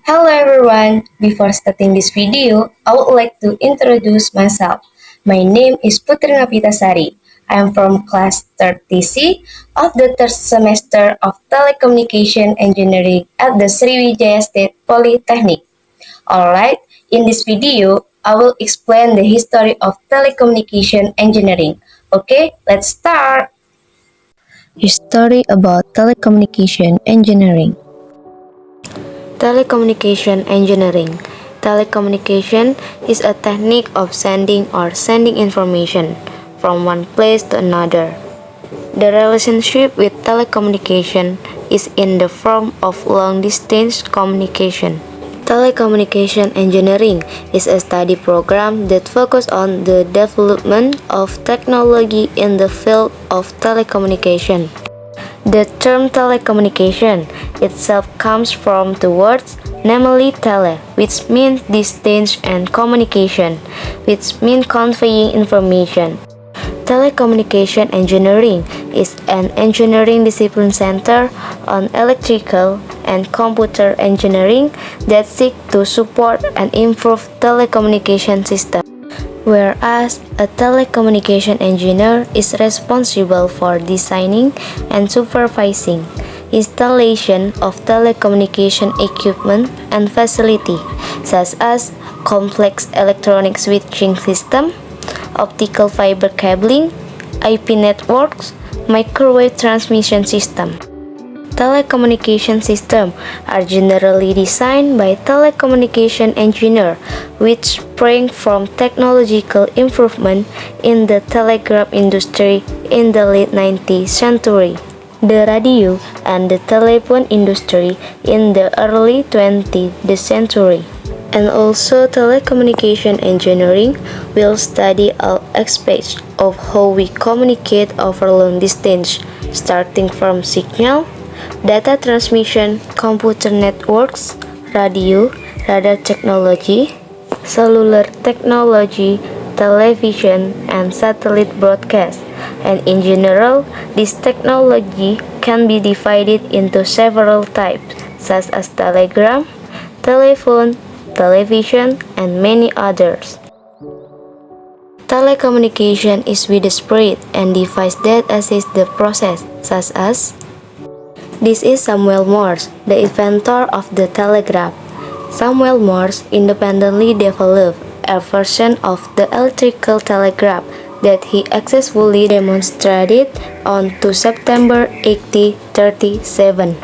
Hello everyone! Before starting this video, I would like to introduce myself. My name is Putri Nopitasari. I am from class 30C of the third semester of Telecommunication Engineering at the Sriwijaya State Polytechnic. Alright, in this video, I will explain the history of telecommunication engineering. Okay, let's start! History about telecommunication engineering. Telecommunication engineering. Telecommunication is a technique of sending information from one place to another. The relationship with telecommunication is in the form of long-distance communication. Telecommunication engineering is a study program that focuses on the development of technology in the field of telecommunication. The term telecommunication itself comes from the words namely tele, which means distance, and communication, which means conveying information. Telecommunication engineering is an engineering discipline centered on electrical and computer engineering that seek to support and improve telecommunication systems. Whereas a telecommunication engineer is responsible for designing and supervising installation of telecommunication equipment and facility, such as complex electronic switching system, optical fiber cabling, IP networks, microwave transmission system. Telecommunication systems are generally designed by telecommunication engineers, which spring from technological improvement in the telegraph industry in the late 19th century, the radio and the telephone industry in the early 20th century. And also telecommunication engineering will study all aspects of how we communicate over long distance, starting from signal, data transmission, computer networks, radio, radar technology, cellular technology, television, and satellite broadcast. And in general, this technology can be divided into several types, such as telegram, telephone, television, and many others. Telecommunication is widespread and device that assist the process, such as this is Samuel Morse, the inventor of the telegraph. Samuel Morse independently developed a version of the electrical telegraph that he successfully demonstrated on 2 September 1837.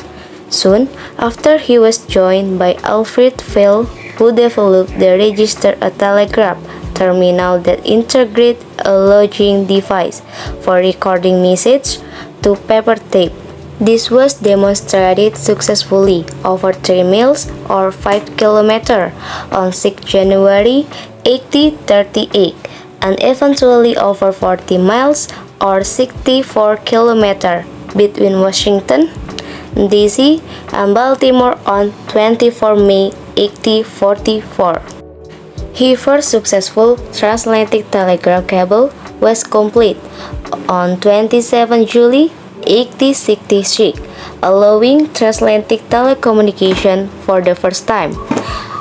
Soon after, he was joined by Alfred Vail, who developed the register a telegraph terminal that integrated a logging device for recording messages to paper tape. This was demonstrated successfully over 3 miles or 5 kilometers on 6 January 1838 and eventually over 40 miles or 64 kilometers between Washington, D.C. and Baltimore on 24 May 1844. His first successful transatlantic telegraph cable was complete on 27 July 1866, allowing transatlantic telecommunication for the first time.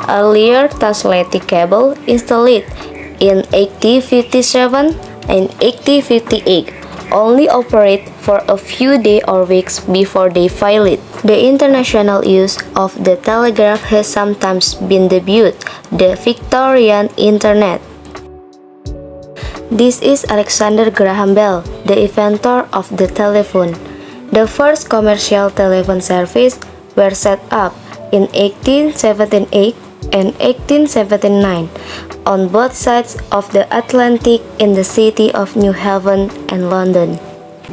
Earlier transatlantic cable installed in 1857 and 1858 only operate for a few days or weeks before they failed. The international use of the telegraph has sometimes been dubbed the Victorian Internet. This is Alexander Graham Bell, the inventor of the telephone. The first commercial telephone service were set up in 1878 and 1879 on both sides of the Atlantic in the city of New Haven and London.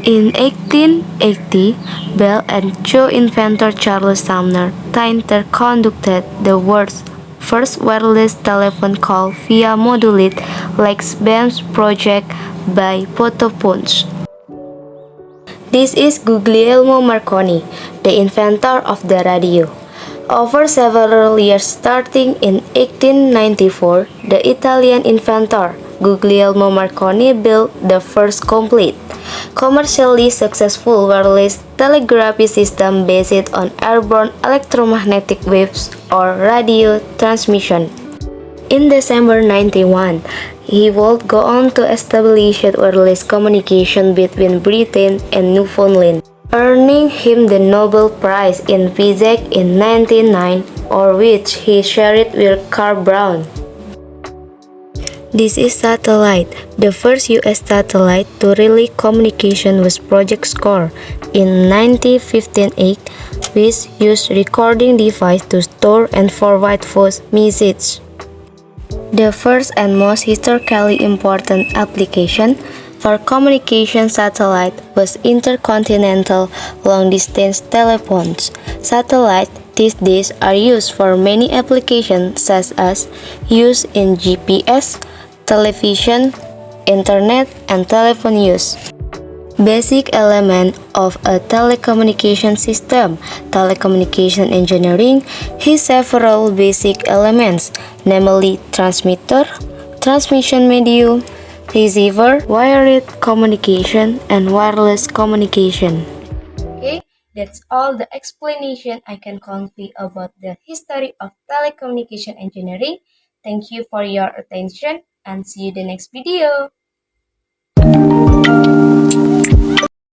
In 1880, Bell and co-inventor Charles Sumner Tyner conducted the world's first wireless telephone call via modulated Lex-bands project by photophones. This is Guglielmo Marconi, the inventor of the radio. Over several years starting in 1894, the Italian inventor Guglielmo Marconi built the first complete, commercially successful wireless telegraphy system based on airborne electromagnetic waves or radio transmission. In December 91, he would go on to establish wireless communication between Britain and Newfoundland, earning him the Nobel Prize in Physics in 1909, or which he shared with Carl Brown. This is satellite. The first U.S. satellite to relay communication was Project Score in 1958, which used recording device to store and forward voice messages. The first and most historically important application for communication satellite was intercontinental long-distance telephones. Satellites these days are used for many applications such as use in GPS, television, internet, and telephone use. Basic element of a telecommunication system. Telecommunication engineering has several basic elements, namely transmitter, transmission medium, receiver, wired communication, and wireless communication. Okay, that's all the explanation I can convey about the history of telecommunication engineering. Thank you for your attention and see you in the next video.